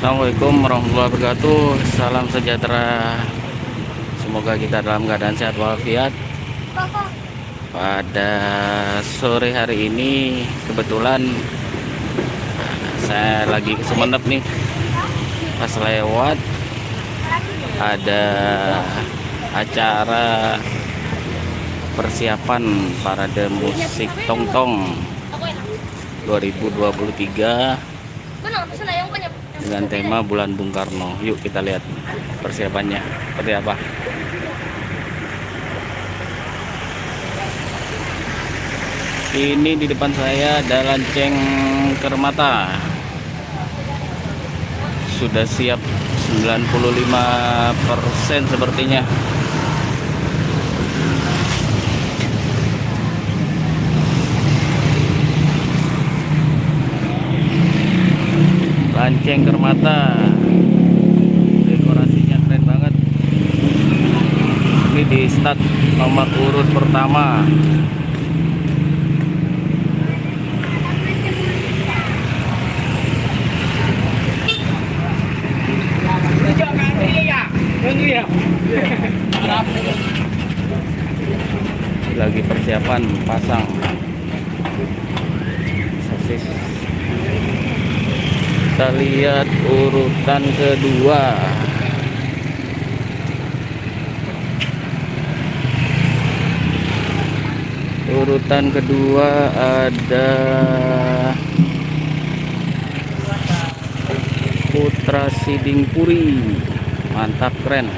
Assalamualaikum warahmatullahi wabarakatuh. Salam sejahtera. Semoga kita dalam keadaan sehat walafiat. Pada sore hari ini kebetulan saya lagi ke Sumenep nih. Pas lewat ada acara persiapan parade musik Tongtong 2023 dengan tema Bulan Bung Karno. Yuk kita lihat persiapannya seperti apa. Ini di depan saya ada Lanceng Kermata. Sudah siap 95% sepertinya. Lanceng Kermata, dekorasinya keren banget. Ini di start nomor urut pertama. Lagi persiapan pasang sosis. Kita lihat urutan kedua. Urutan kedua ada Putra Siding Puri. Mantap, keren.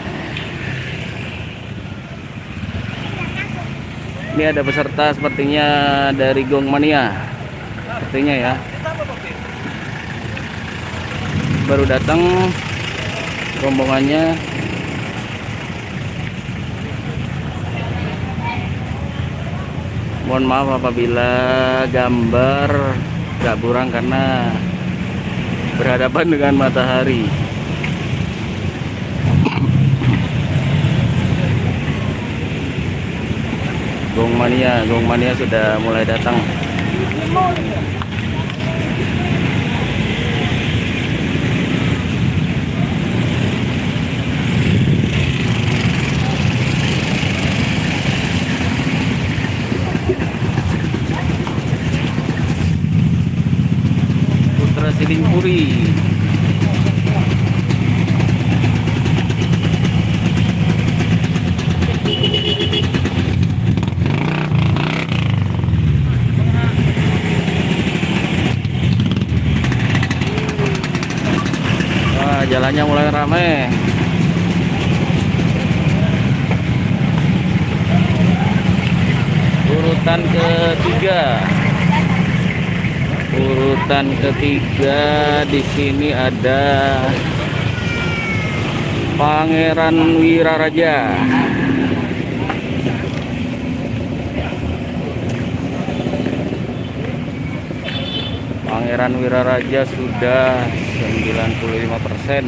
Ini ada peserta sepertinya dari Gong Mania. Sepertinya ya. Baru datang rombongannya. Mohon maaf apabila gambar gak kurang karena berhadapan dengan matahari. Gong Mania sudah mulai datang. Putra Siding Puri. Wah, jalannya mulai ramai. Urutan ketiga di sini ada Pangeran Wiraraja. Pangeran Wiraraja sudah 95%.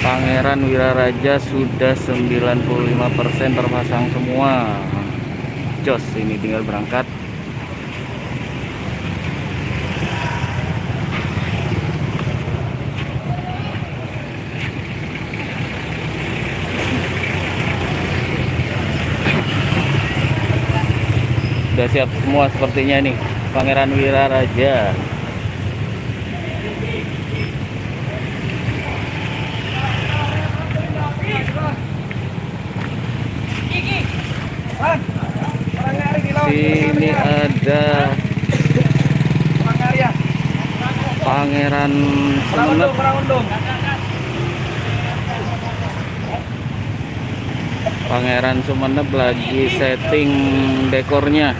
Pangeran Wiraraja sudah 95% terpasang semua. Jos, ini tinggal berangkat. Sudah siap semua sepertinya nih Pangeran Wiraraja. Sini ada Pangeran Sumenep. Pangeran Sumenep lagi setting dekornya.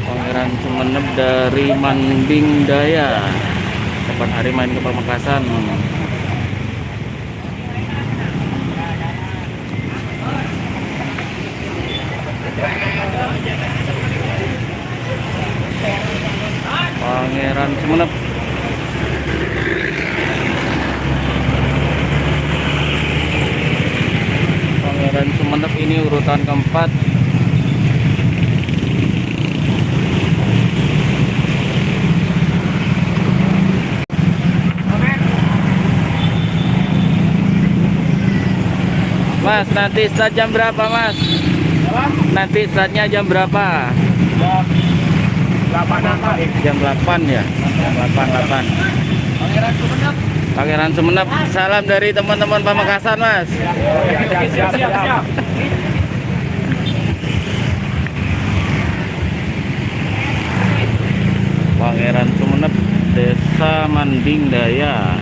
Pangeran Sumenep dari Manding Daya. Kapan hari main ke Pamekasan. Pangeran Sumenep. dan Sumenep ini urutan keempat. Mas, nanti start jam berapa, Mas? Nanti startnya jam berapa? Jam 8 ya? Jam 8. Pangeran Sumenep. Salam dari teman-teman Pamekasan, Mas. Siap. Pangeran Sumenep, Desa Manding Daya.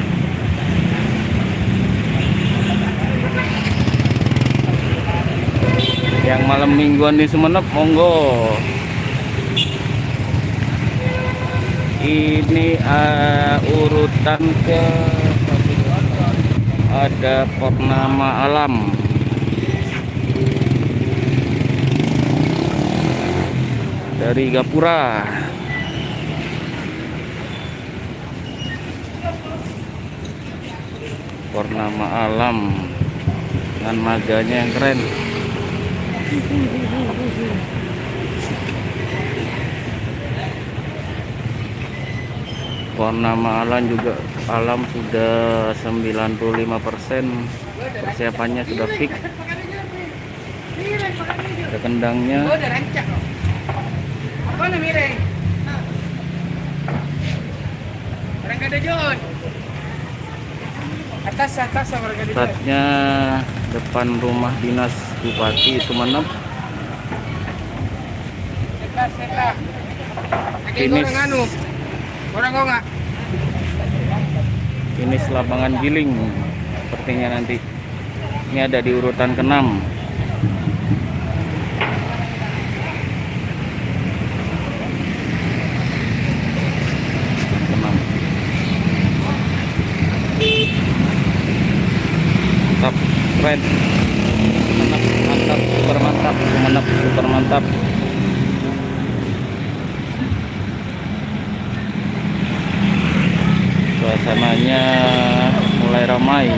Yang malam mingguan di Sumenep, monggo. Ini urutan ke ada Purnama Alam. Dari Gapura. Purnama Alam dengan maganya yang keren. Purnama Alam sudah 95%, persiapannya sudah fix. Ada kendangnya. Startnya depan rumah dinas Bupati Sumenep. Finish lapangan giling sepertinya nanti. Ini ada di urutan ke-6. Mantap, keren. Mantap, super mantap, Sumenep super mantap. Suasananya mulai ramai.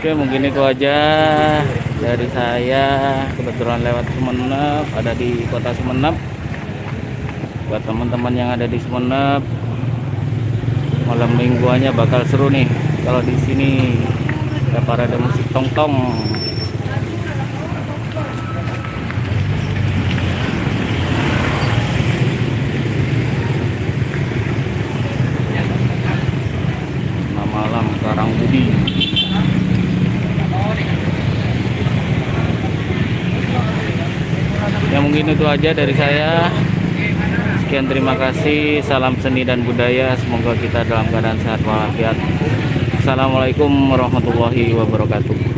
Oke, mungkin itu aja dari saya. Kebetulan lewat Sumenep, ada di kota Sumenep. Buat teman-teman yang ada di Sumenep, malam mingguannya bakal seru nih. Kalau di sini ada parade musik tong-tong. Malam Karangbudi. Ya mungkin itu aja dari saya. Sekian, terima kasih. Salam seni dan budaya. Semoga kita dalam keadaan sehat walafiat. Assalamualaikum warahmatullahi wabarakatuh.